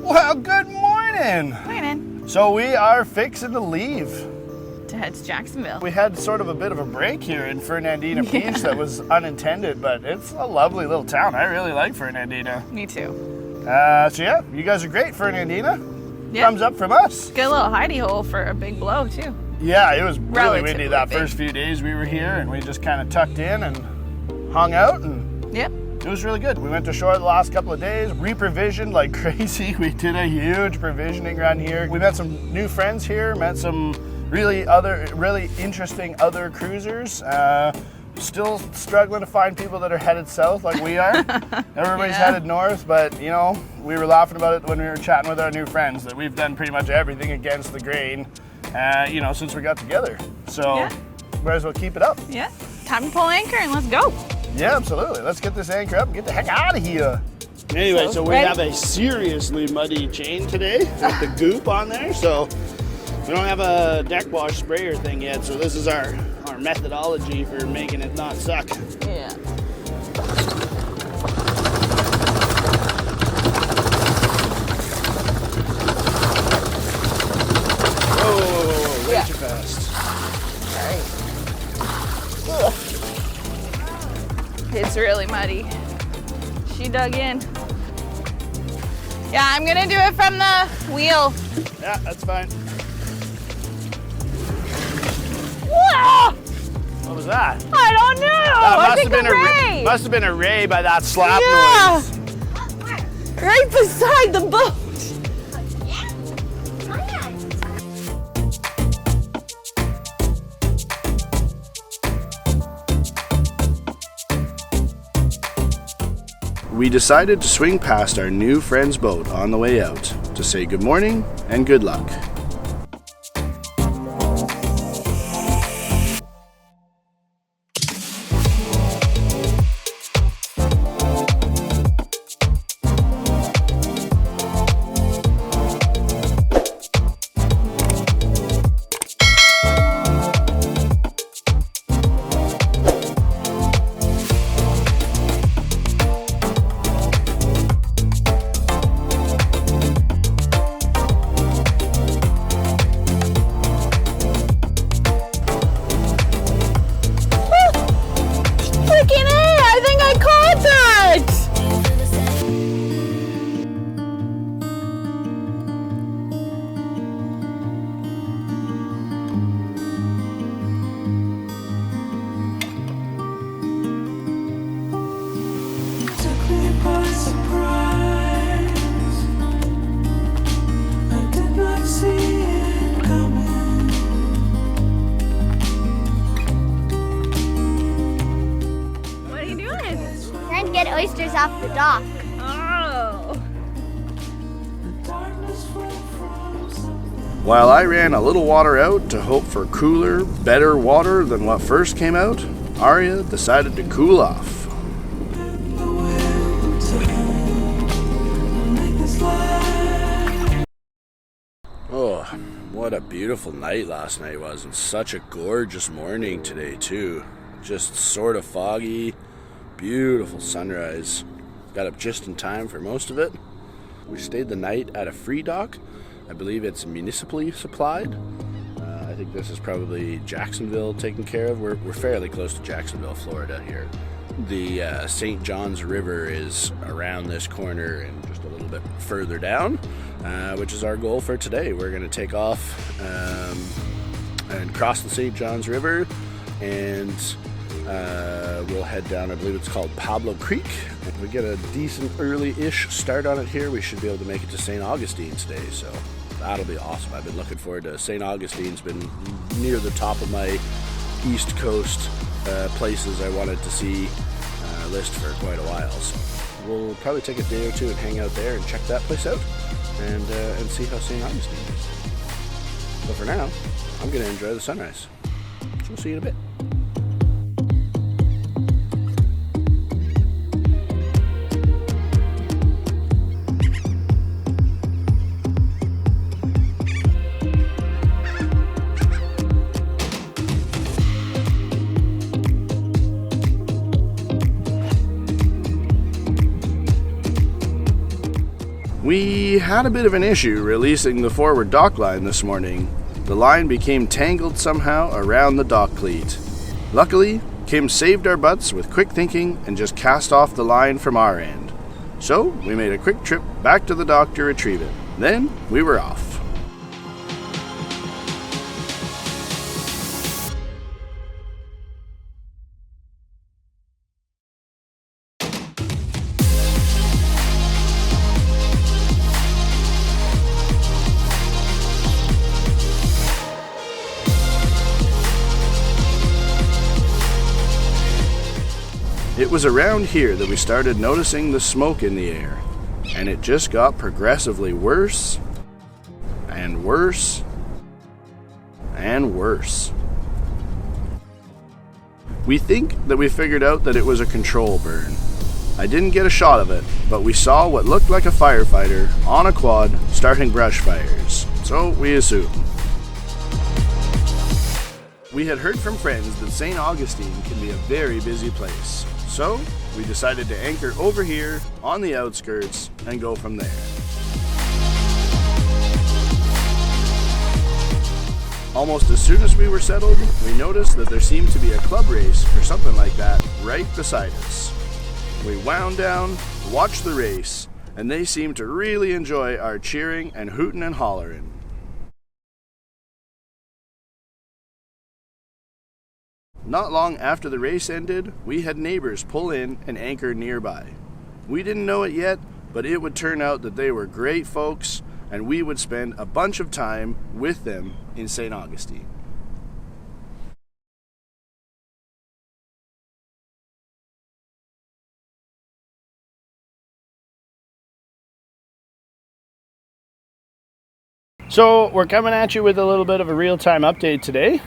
Well, good morning. Morning. So we are fixing to leave. To head to Jacksonville. We had sort of a bit of a break here in Fernandina Beach that was unintended, but it's a lovely little town. I really like Fernandina. Me too. So yeah, you guys are great, Fernandina. Yep. Thumbs up from us. Good little hidey hole for a big blow too. Yeah, it was really windy Relatively that big. first few days we were here, and we just kind of tucked in and hung out, and Yep. it was really good. We went to shore the last couple of days, reprovisioned like crazy. We did a huge provisioning run here. We met some new friends here, met some really interesting other cruisers. Still struggling to find people that are headed south like we are. Everybody's headed north, but you know, we were laughing about it when we were chatting with our new friends that we've done pretty much everything against the grain, you know, since we got together. So might as well keep it up. Yeah. Time to pull anchor and let's go. Yeah, absolutely. Let's get this anchor up and get the heck out of here. Anyway, so we ready? have a seriously muddy chain today with the goop on there. So we don't have a deck wash sprayer thing yet. So this is our methodology for making it not suck. Yeah. Whoa, way too fast. All right. It's really muddy. She dug in. Yeah, I'm gonna do it from the wheel. Yeah, that's fine. Whoa! What was that? I don't know. I think a ray. Must have been a ray by that slap Yeah. noise. Right beside the boat. We decided to swing past our new friend's boat on the way out to say good morning and good luck. Get oysters off the dock. Oh. While I ran a little water out to hope for cooler, better water than what first came out, Aria decided to cool off. Oh, what a beautiful night last night was, and such a gorgeous morning today too. Just sort of foggy. Beautiful sunrise. Got up just in time for most of it. We stayed the night at a free dock. I believe it's municipally supplied. I think this is probably Jacksonville taken care of. We're fairly close to Jacksonville, Florida here. The St. John's River is around this corner and just a little bit further down, which is our goal for today. We're going to take off and cross the St. John's River, and we'll head down. I believe it's called Pablo Creek. If we get a decent early-ish start on it here, we should be able to make it to St. Augustine today, so that'll be awesome. I've been looking forward to St. Augustine's been near the top of my East Coast places I wanted to see list for quite a while. So we'll probably take a day or two and hang out there and check that place out and see how St. Augustine is. But for now, I'm going to enjoy the sunrise. So we'll see you in a bit. We We had a bit of an issue releasing the forward dock line this morning. The line became tangled somehow around the dock cleat. Luckily, Kim saved our butts with quick thinking and just cast off the line from our end. So we made a quick trip back to the dock to retrieve it. Then we were off. It was around here that we started noticing the smoke in the air, and it just got progressively worse and worse and worse. We think that we figured out that it was a control burn. I didn't get a shot of it, but we saw what looked like a firefighter on a quad starting brush fires, so we assumed. We had heard from friends that St Augustine can be a very busy place. So, we decided to anchor over here on the outskirts and go from there. Almost as soon as we were settled, we noticed that there seemed to be a club race or something like that right beside us. We wound down, watched the race, and they seemed to really enjoy our cheering and hooting and hollering. Not long after the race ended, we had neighbors pull in and anchor nearby. We didn't know it yet, but it would turn out that they were great folks, and we would spend a bunch of time with them in St. Augustine. So we're coming at you with a little bit of a real-time update today.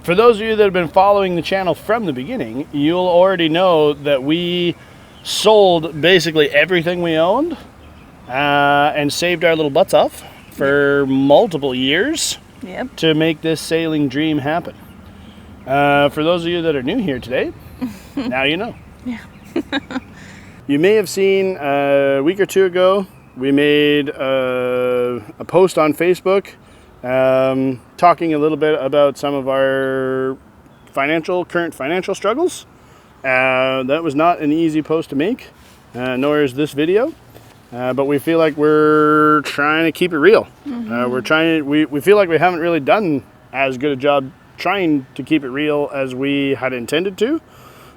For those of you that have been following the channel from the beginning, you'll already know that we sold basically everything we owned and saved our little butts off for multiple years to make this sailing dream happen. For those of you that are new here today, now you know. Yeah. You may have seen a week or two ago, we made a post on Facebook talking a little bit about some of our current financial struggles. That was not an easy post to make, nor is this video, but we feel like we're trying to keep it real. We feel like we haven't really done as good a job trying to keep it real as we had intended to,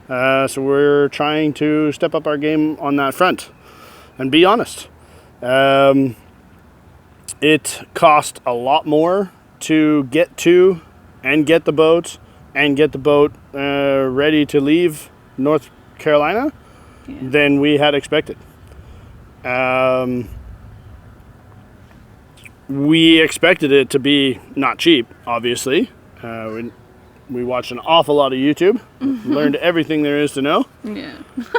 so we're trying to step up our game on that front and be honest. It cost a lot more to get to and get the boat ready to leave North Carolina than we had expected. We expected it to be not cheap, obviously. We watched an awful lot of YouTube, learned everything there is to know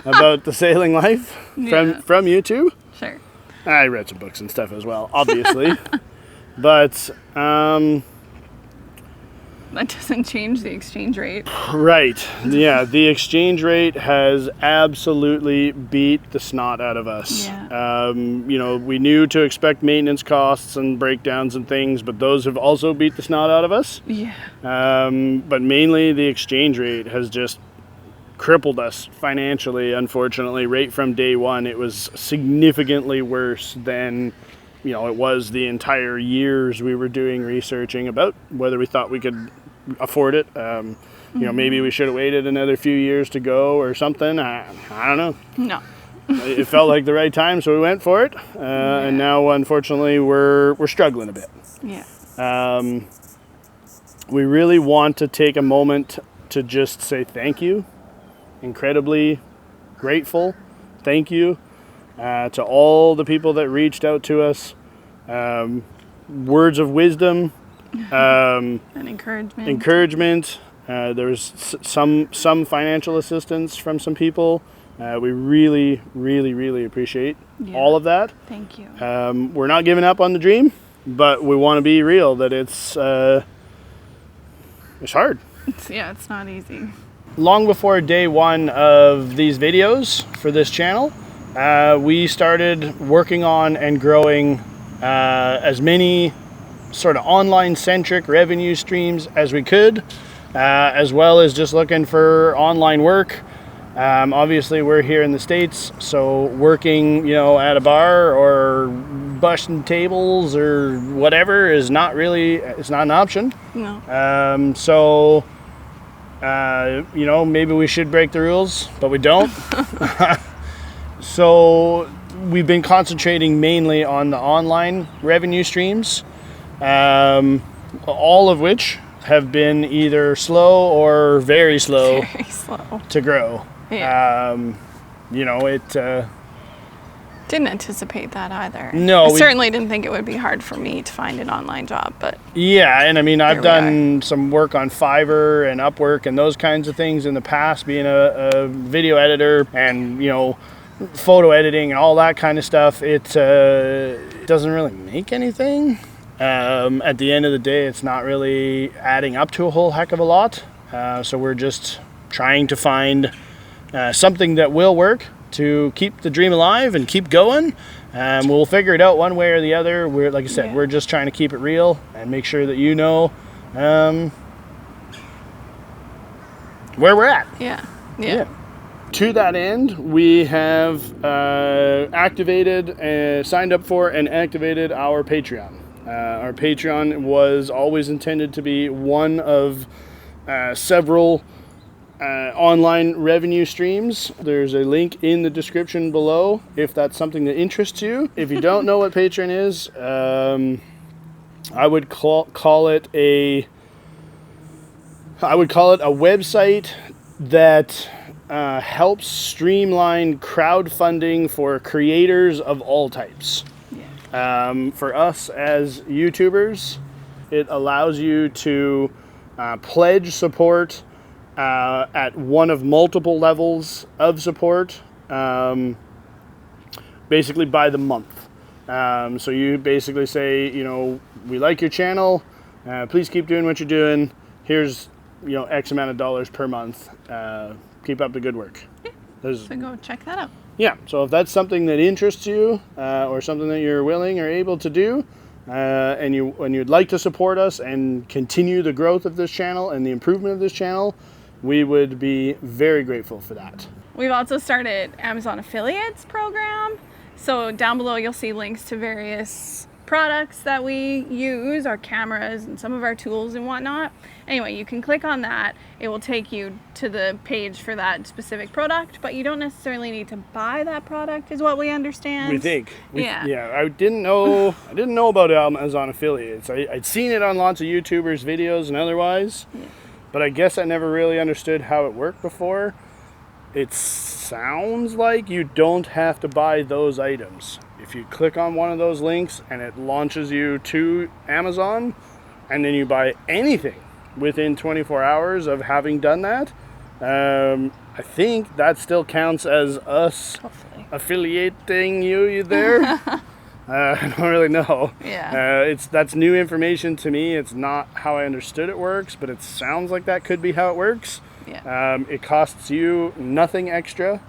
about the sailing life from YouTube. Sure. I read some books and stuff as well, obviously. But that doesn't change the exchange rate. Right. Yeah, the exchange rate has absolutely beat the snot out of us. Yeah. We knew to expect maintenance costs and breakdowns and things, but those have also beat the snot out of us. Yeah. But mainly the exchange rate has just crippled us financially, unfortunately. Right from day one, it was significantly worse than it was the entire years we were doing researching about whether we thought we could afford it. Maybe we should have waited another few years to go or something. I don't know. No. It felt like the right time, so we went for it. And now, unfortunately, we're struggling a bit. Yeah. We really want to take a moment to just say thank you. Incredibly grateful. Thank you to all the people that reached out to us. Words of wisdom. And encouragement. There was some financial assistance from some people. We really, really, really appreciate all of that. Thank you. We're not giving up on the dream, but we want to be real that it's hard. It's not easy. Long before day one of these videos for this channel, we started working on and growing as many sort of online-centric revenue streams as we could, as well as just looking for online work. Obviously, we're here in the States, so working, at a bar or busting tables or whatever it's not an option. No. Maybe we should break the rules, but we don't. So we've been concentrating mainly on the online revenue streams, all of which have been either slow or very slow, to grow. Yeah. Didn't anticipate that either. No, I certainly didn't think it would be hard for me to find an online job, but yeah, and I mean, I've done some work on Fiverr and Upwork and those kinds of things in the past, being a video editor and, photo editing and all that kind of stuff. It doesn't really make anything. At the end of the day, it's not really adding up to a whole heck of a lot. So we're just trying to find something that will work to keep the dream alive and keep going. We'll figure it out one way or the other. Like I said, we're just trying to keep it real and make sure that where we're at. Yeah. To that end, we have signed up for and activated our Patreon. Our Patreon was always intended to be one of several online revenue streams. There's a link in the description below if that's something that interests you. If you don't know what Patreon is, I would call it a website that helps streamline crowdfunding for creators of all types. For us as YouTubers, it allows you to pledge support at one of multiple levels of support, basically by the month. So you basically say, we like your channel, please keep doing what you're doing. Here's, X amount of dollars per month. Keep up the good work. So go check that out. Yeah, so if that's something that interests you, or something that you're willing or able to do, and you'd like to support us and continue the growth of this channel and the improvement of this channel, we would be very grateful for that. We've also started Amazon affiliates program. So down below you'll see links to various products that we use, our cameras and some of our tools and whatnot. Anyway, you can click on that. It will take you to the page for that specific product, but you don't necessarily need to buy that product, is what we understand. We think. Yeah, I didn't know about Amazon affiliates. I'd seen it on lots of YouTubers' videos and otherwise, but I guess I never really understood how it worked before. It sounds like you don't have to buy those items. If you click on one of those links and it launches you to Amazon, and then you buy anything within 24 hours of having done that, I think that still counts as us affiliating you there. I don't really know. Yeah. That's new information to me. It's not how I understood it works, but it sounds like that could be how it works. Yeah. It costs you nothing extra.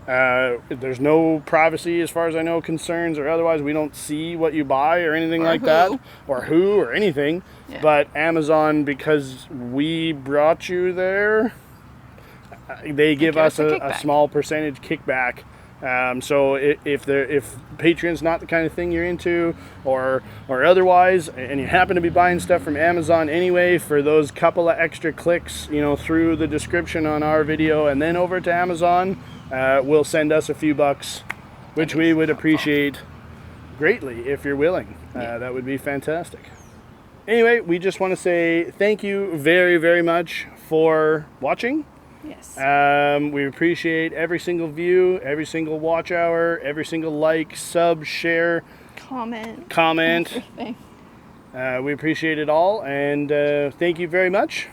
There's no privacy, as far as I know, concerns or otherwise. We don't see what you buy or anything like that, or who or anything. Yeah. But Amazon, because we brought you there, they give us a small percentage kickback. So if Patreon's not the kind of thing you're into, or otherwise, and you happen to be buying stuff from Amazon anyway, for those couple of extra clicks, through the description on our video and then over to Amazon, will send us a few bucks, which we would appreciate greatly if you're willing. That would be fantastic. Anyway, we just want to say thank you very, very much for watching. Yes. We appreciate every single view, every single watch hour, every single like, sub, share, comment. Everything. We appreciate it all, and thank you very much.